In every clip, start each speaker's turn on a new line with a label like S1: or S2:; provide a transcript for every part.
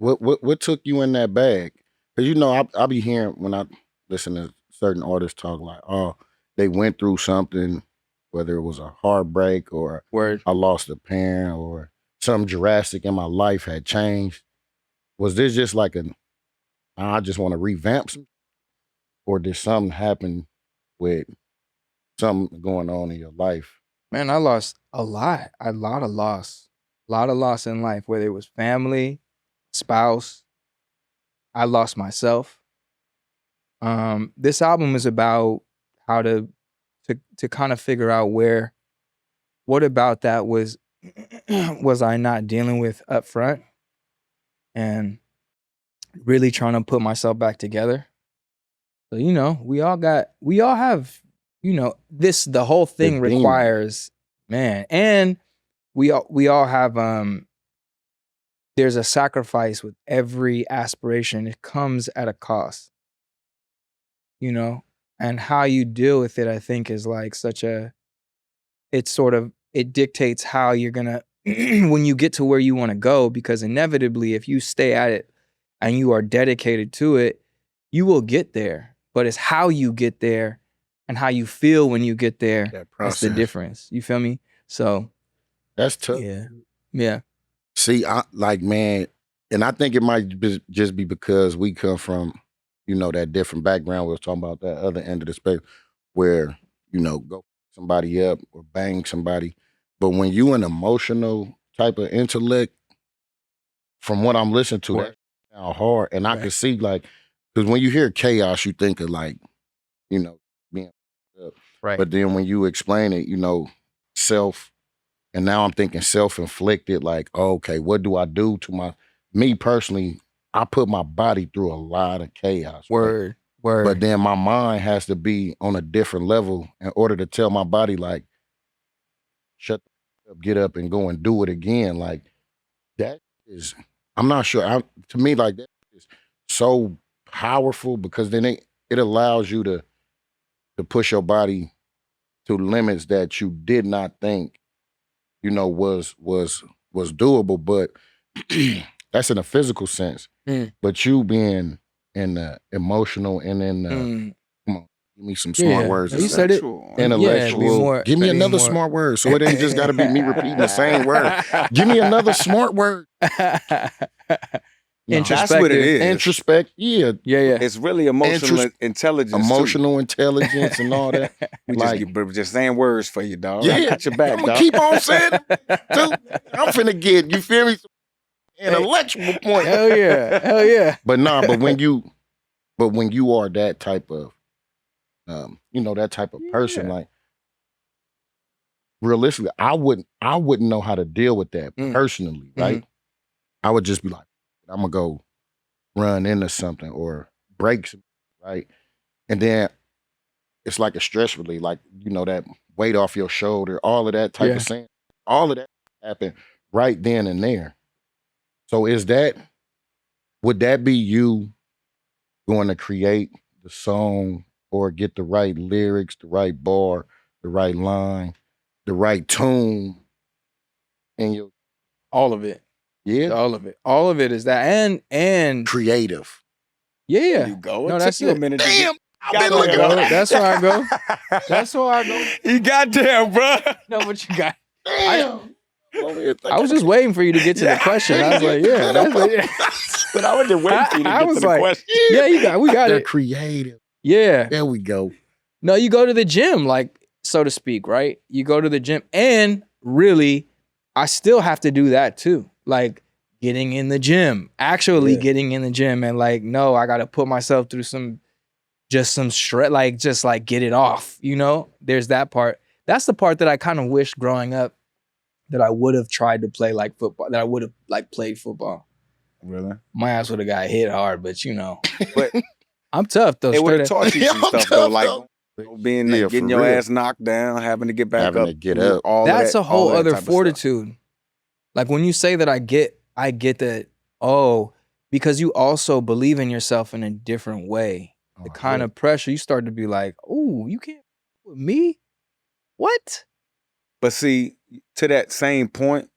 S1: What took you in that bag? Because I be hearing when I listen to certain artists talk like, oh, they went through something, whether it was a heartbreak or
S2: Word.
S1: I lost a parent or something drastic in my life had changed. Was this just like I just want to revamp some, or did something happen with something going on in your life?
S2: Man, I lost a lot. A lot of loss. A lot of loss in life, whether it was family, spouse. I lost myself. This album is about how to kind of figure out what about that was was I not dealing with up front and really trying to put myself back together. So, we all have, the whole
S1: The
S2: thing
S1: demon.
S2: requires, man, and we all have, there's a sacrifice with every aspiration. It comes at a cost, and how you deal with it, I think, is like it dictates how you're gonna, when you get to where you want to go, because inevitably, if you stay at it and you are dedicated to it, you will get there. But it's how you get there and how you feel when you get there.
S1: That
S2: That's the
S1: process.
S2: difference. You feel me? So
S1: That's tough.
S2: yeah.
S1: See, man, and I think it might just be because we come from, that different background. We was talking about that other end of the spectrum where, go somebody up or bang somebody. But when you an emotional type of intellect, from what I'm listening to,
S2: Word.
S1: that sound hard. And I
S2: Right.
S1: can see like, because when you hear chaos, you think of like, being up.
S2: Right.
S1: But then when you explain it, self, and now I'm thinking self-inflicted, like, okay, what do I do to me personally, I put my body through a lot of chaos. Right?
S2: Word.
S1: But then my mind has to be on a different level in order to tell my body, like, shut the up, get up and go and do it again. Like, that is, I'm not sure. To me, like, that is so powerful because then it allows you to push your body to limits that you did not think, was doable. But that's in a physical sense.
S2: Mm.
S1: But you being in the emotional and in the, come on, give me some smart words.
S2: You said it.
S1: Intellectual. Give me another smart word. So it ain't just got to be me repeating the same word. Give me another smart word. No.
S3: That's what it is.
S1: Introspect, yeah.
S3: It's really emotional intelligence.
S1: Emotional intelligence and all that.
S3: We just saying words for you, dog.
S1: Yeah,
S3: I got your back,
S1: I'm
S3: dog.
S1: gonna keep on saying it, dude. I'm finna get, you feel me? Intellectual point.
S2: Hell yeah.
S1: But when you are that type of, that type of person, like, realistically, I wouldn't know how to deal with that personally, right? I would just be like, I'm gonna go run into something or break something, right? And then it's like a stress relief, like, that weight off your shoulder, all of that type of thing. All of that happened right then and there. So would that be you going to create the song or get the right lyrics, the right bar, the right line, the right tune, and
S2: all of it?
S1: Yeah,
S2: all of it. All of it is that, and
S1: creative.
S2: Yeah,
S3: There you go.
S2: No,
S3: It
S2: that's
S3: took you
S2: it.
S3: a minute.
S1: Damn, I've
S3: Got
S1: been looking
S3: there,
S1: at
S3: bro.
S1: that.
S2: That's where I go. That's where I go.
S3: You got there, bro.
S2: No, but you got.
S1: Damn.
S2: I was just waiting for you to get to the question. I was like, yeah, that's it.
S3: But I was just waiting for you to
S2: I
S3: get
S2: was
S3: to the
S2: like,
S3: question.
S2: yeah, we got
S1: They're
S2: it.
S1: creative.
S2: Yeah.
S1: There we go.
S2: No, you go to the gym, like, so to speak, right? You go to the gym, and really, I still have to do that too. Like, getting in the gym, actually getting in the gym, and like, no, I got to put myself through some stress, like, just like get it off, There's that part. That's the part that I kind of wish growing up that I would have tried to play like football, that I would have like played football.
S3: Really?
S2: My ass would have got hit hard, but
S3: But
S2: I'm tough though.
S3: it would have
S2: straight up.
S3: taught you some stuff though, like getting your ass knocked down, having to get back
S1: Having
S3: up,
S1: to get up.
S3: All
S2: That's
S3: of that,
S2: a whole
S3: all of that
S2: other
S3: type of stuff.
S2: fortitude. Like when you say that, I get that. Oh, because you also believe in yourself in a different way. The kind of pressure you start to be like, oh, you can't with me. What?
S3: But see, to that same point,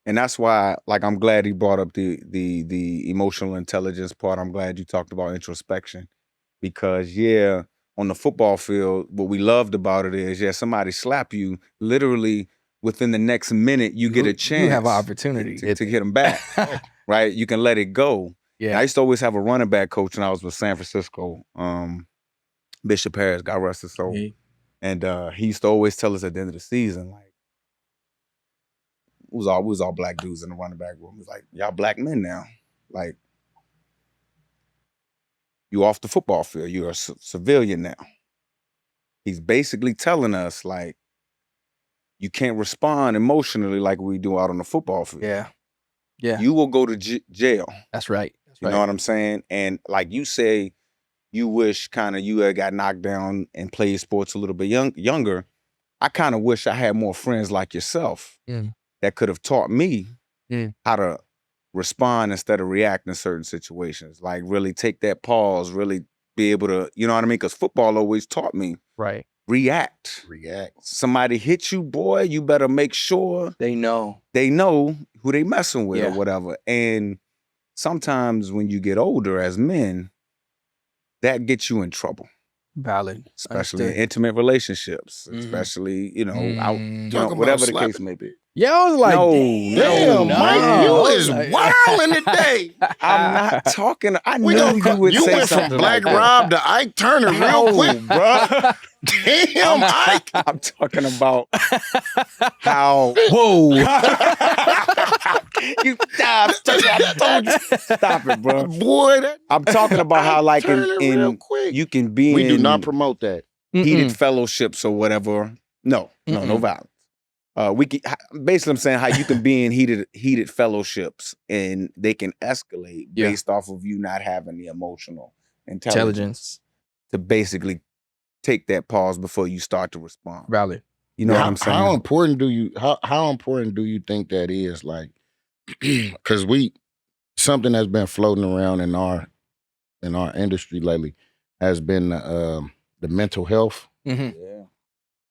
S3: And that's why, like, I'm glad he brought up the emotional intelligence part. I'm glad you talked about introspection because, yeah, on the football field, what we loved about it is, somebody slap you, literally within the next minute, you get a chance.
S2: You have an opportunity
S3: to hit them back, right? You can let it go.
S2: Yeah.
S3: And I used to always have a running back coach when I was with San Francisco, Bishop Harris, God rest his soul. And he used to always tell us at the end of the season, like, we was all black dudes in the running back room. He was like, y'all black men now. Like, you off the football field. You're a civilian now. He's basically telling us, like, you can't respond emotionally like we do out on the football field.
S2: Yeah. Yeah.
S3: You will go to jail.
S2: That's right.
S3: You know what I'm saying? And like you say, you wish kind of you had got knocked down and played sports a little bit younger. I kind of wish I had more friends like yourself that could have taught me how to respond instead of react in certain situations. Like really take that pause, really be able to, you know what I mean? Because football always taught me.
S2: Right.
S3: React. Somebody hit you, boy, you better make sure
S2: they know
S3: who they messing with or whatever. And sometimes when you get older as men, that gets you in trouble.
S2: Valid.
S3: Especially in intimate relationships, especially, out, whatever the case may be.
S2: Yeah, I was like,
S1: damn, Mike, you is wilding today.
S3: I'm not talking. I knew you would say
S1: went
S3: something
S1: from Black
S3: like
S1: Rob to Ike Turner real quick,
S3: bro.
S1: Damn, Ike.
S3: I'm talking about how.
S2: Whoa.
S3: You stop it, bro.
S1: Boy,
S3: I'm talking about how, like, in you can be.
S1: We do not promote that.
S3: Heated fellowships or whatever. No violence. We can, basically, I'm saying how you can be in heated fellowships and they can escalate based off of you not having the emotional intelligence to basically take that pause before you start to respond.
S2: Valid.
S3: You know what I'm saying?
S1: How important do you think that is? Like, because something that's been floating around in our industry lately has been the mental health.
S2: Yeah.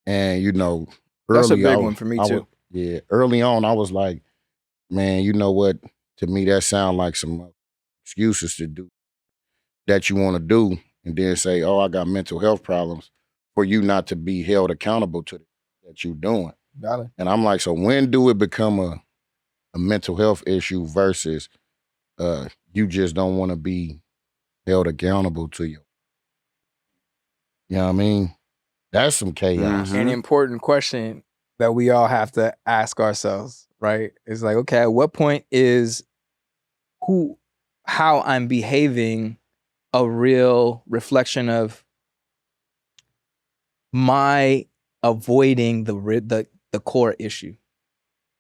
S1: And
S2: that's a big one for me too.
S1: Early on, I was like, man, you know what? To me, that sound like some excuses to do that you want to do, and then say, oh, I got mental health problems, for you not to be held accountable to that you're doing.
S2: Got it.
S1: And I'm like, so when do it become a mental health issue versus you just don't want to be held accountable to you? You know what I mean? That's some chaos.
S2: An important question that we all have to ask ourselves, right? It's like, okay, at what point is how I'm behaving a real reflection of my avoiding the core issue?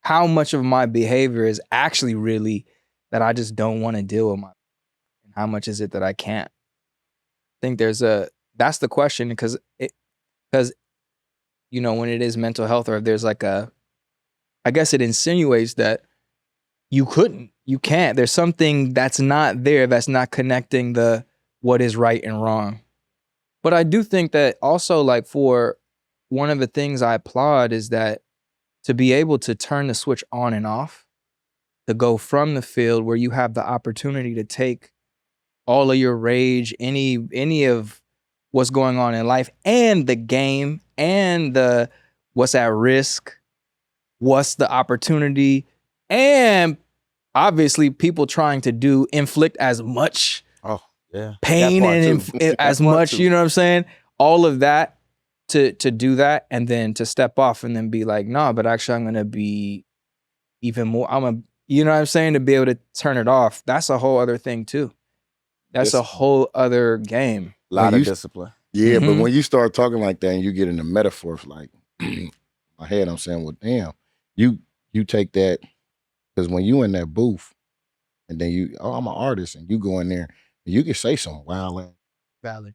S2: How much of my behavior is actually really that I just don't want to deal with and how much is it that I can't? I think that's the question, because when it is mental health, or if there's like I guess it insinuates that you can't. There's something that's not there, that's not connecting what is right and wrong. But I do think that also, like, for one of the things I applaud is that to be able to turn the switch on and off, to go from the field where you have the opportunity to take all of your rage, any of what's going on in life and the game and what's at risk, what's the opportunity, and obviously people trying to inflict as much pain and as much, you know what I'm saying? All of that to do that, and then to step off and then be like, nah, but actually I'm gonna be even more, you know what I'm saying? To be able to turn it off. That's a whole other thing too. That's a whole other game.
S3: A lot of discipline.
S1: Yeah, but when you start talking like that and you get into metaphors, like my head, I'm saying, well, damn, you take that, because when you in that booth and then I'm an artist, and you go in there and you can say some wild.
S2: Valid.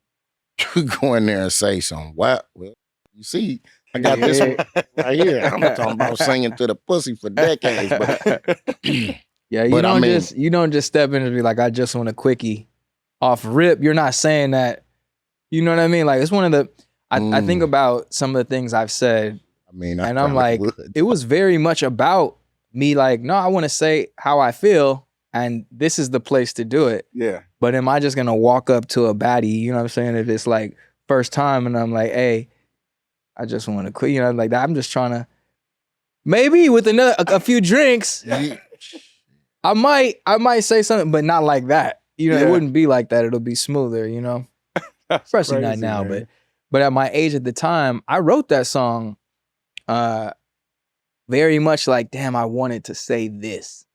S1: You go in there and say some wild. Well, you see, I got this one right here. I'm talking about singing to the pussy for decades. But
S2: yeah, you don't just step in and be like, I just want a quickie off rip. You're not saying that. You know what I mean? Like, it's one of the, I think about some of the things I've said, and I'm like, it was very much about me like, no, I want to say how I feel, and this is the place to do it.
S3: Yeah.
S2: But am I just gonna walk up to a baddie, you know what I'm saying? If it's like first time and I'm like, hey, I just want to quit, you know, like that. I'm just trying to, maybe with a few drinks, I might say something, but not like that. You know, it wouldn't be like that. It'll be smoother, you know? Especially
S3: crazy,
S2: not now,
S3: man.
S2: but at my age at the time, I wrote that song very much like, damn, I wanted to say this.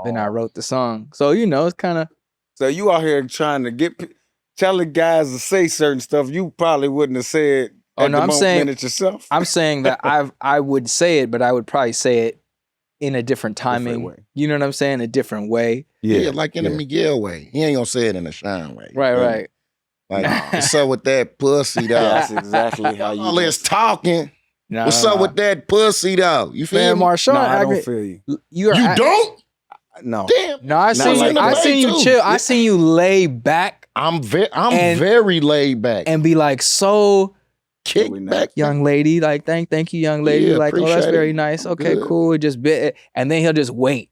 S2: Then I wrote the song. So, you know, it's kind of.
S3: So you out here trying to telling guys to say certain stuff you probably wouldn't have said
S2: I'm saying
S3: it yourself.
S2: I'm saying that I would say it, but I would probably say it in a different timing.
S3: Different way.
S2: You know what I'm saying? A different way.
S1: Yeah, like in a Miguel way. He ain't gonna say it in a Shine way.
S2: Right.
S1: Like, what's up with that pussy, though?
S3: That's exactly how you.
S1: All this talking.
S2: Nah,
S1: What's up with that pussy, though? You feel
S2: man,
S1: me?
S2: Marshawn?
S3: No, I don't feel you.
S2: You
S1: don't?
S3: No.
S1: Damn.
S2: No, I seen you chill. I seen you lay back.
S1: I'm very laid back.
S2: And be like so
S1: kick back.
S2: Young lady, like thank you, young lady.
S1: Yeah,
S2: like, oh, that's very nice.
S1: I'm
S2: okay,
S1: good.
S2: cool. It just bit, and then he'll just wait.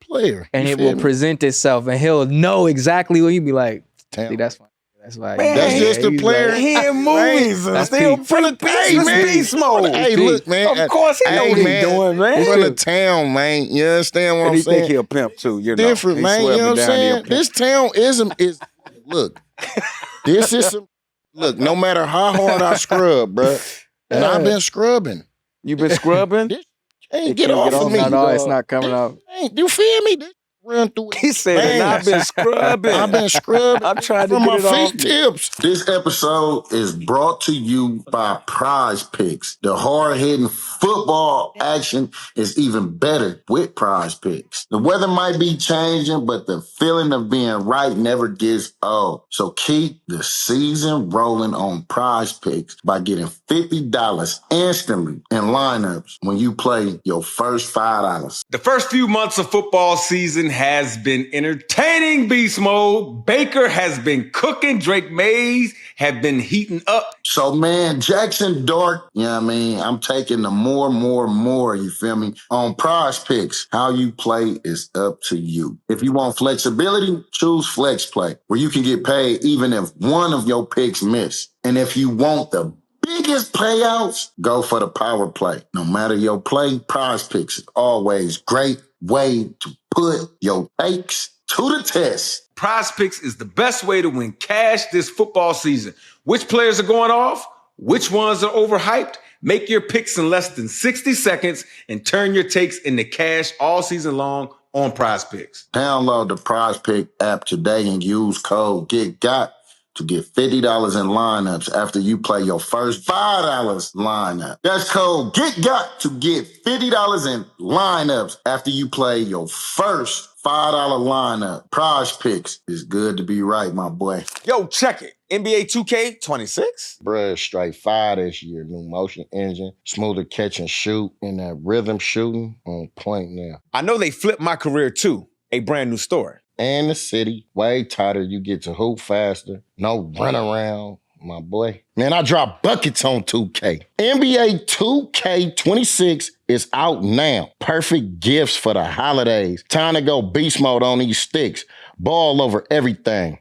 S1: Player.
S2: And it will present itself, and he'll know exactly what you be like. See, that's fine. That's why.
S3: Man,
S1: that's just the player.
S3: Like, he in movies.
S2: That's
S3: still
S2: peak.
S3: from the beast mode.
S1: Hey, look, man.
S3: Of course he know what he's doing, man.
S1: From the town, man. You understand what
S3: And
S1: I'm
S3: he
S1: saying?
S3: think he a pimp too. You know,
S1: different,
S3: he
S1: man. You know what I'm saying? This town is look. This is some. Look, no matter how hard I scrub, bro, and I've been scrubbing.
S3: You been scrubbing?
S1: Can't get off of me.
S2: No, it's not coming off.
S1: You feel me? Run through it.
S3: He said, and I've been scrubbing.
S1: I've been scrubbing.
S3: I'm trying to
S1: from
S3: get
S1: my
S3: it off.
S1: feet tips.
S4: This episode is brought to you by Prize Picks. The hard-hitting football action is even better with Prize Picks. The weather might be changing, but the feeling of being right never gets old. So keep the season rolling on Prize Picks by getting $50 instantly in lineups when you play your first $5.
S5: The first few months of football season has been entertaining, beast mode. Baker has been cooking. Drake Mays have been heating up.
S4: So, man, Jackson Dart, you know what I mean? I'm taking the more, you feel me? On Prize Picks, how you play is up to you. If you want flexibility, choose Flex Play, where you can get paid even if one of your picks miss. And if you want the biggest payouts, go for the power play. No matter your play, Prize Picks is always great way to put your takes to the test.
S5: Prize Picks is the best way to win cash this football season. Which players are going off? Which ones are overhyped? Make your picks in less than 60 seconds and turn your takes into cash all season long on Prize Picks.
S4: Download the Prize Pick app today and use code GETGOT to get $50 in lineups after you play your first $5 lineup. That's code GETGOT to get $50 in lineups after you play your first $5 lineup. Prize Picks is good to be right, my boy.
S3: Yo, check it. NBA 2K26?
S1: Bruh, straight fire this year. New motion engine, smoother catch and shoot, and that rhythm shooting on point now.
S3: I know they flipped my career too. A brand new story.
S1: And the city, way tighter. You get to hoop faster. No run around, my boy. Man, I dropped buckets on 2K. NBA 2K26 is out now. Perfect gifts for the holidays. Time to go beast mode on these sticks. Ball over everything.